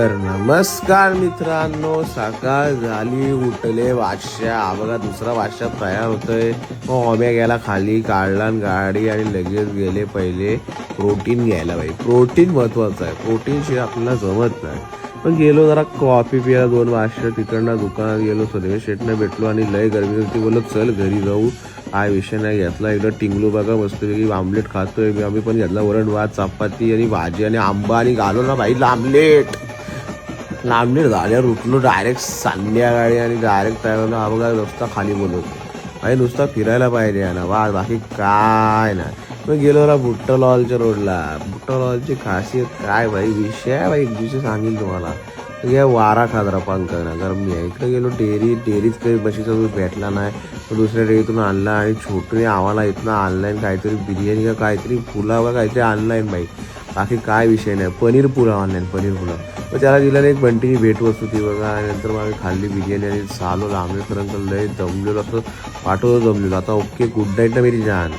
तर नमस्कार मित्रांनो, सकाळ झाली, उठले बादशाह. बघा दुसरा बादशाह तयार होतोय. मग ओम्या गेला खाली, काढला गाडी आणि लगेच गेले पहिले प्रोटीन घ्यायला. बाई प्रोटीन महत्वाचं आहे, प्रोटीन शिवाय आपल्याला जमत नाही. पण गेलो जरा कॉफी पिया, 2 बादशाह तिकडनं दुकानात गेलो, सदवेश शेटनं भेटलो आणि लय गरमी होती. बोललो चल घरी जाऊ, काय विषय नाही. घेतला एकदा टिंगलू बघा मस्तपैकी आमलेट खातोय. आम्ही पण घेतला वरण भात चपाती आणि भाजी आणि आंबा आणि घालो ना बाई आमलेट झाल्यावर उठलो डायरेक्ट संध्याकाळी आणि डायरेक्ट तयार. हा बघा नुसता खाली बोलत भाई, नुसता फिरायला पाहिजे ना बा, बाकी काय नाही. मग गेलो ना बुट्टा लॉलच्या रोडला. बुट्टा लॉलची खासियत काय भाई, विषय आहे भाई, एक दिवशी सांगेल तुम्हाला. या वारा खादरा पंख ना गरमी आहे. इकडे गेलो डेअरीच काही बशीचा भेटला नाही. तो दुसऱ्या डेअरीतून आणला आणि छोटूने आम्हाला इथनं ऑनलाईन काहीतरी बिर्याणी का काहीतरी पुलाव काहीतरी ऑनलाईन बाई, बाकी काय विषय नाही. पनीर पुलाव ऑनलाईन, पनीर पुलाव. मग त्याला दिला एक बंटीची भेटवस्तू ती बघा. आणि नंतर मग आम्ही खाल्ली बिर्याणी आणि चालू आंबेपर्यंत. लय जमलेलो असं वाटवतो जमलेलो. आता ओके, गुड नाईट ना मेरी जान.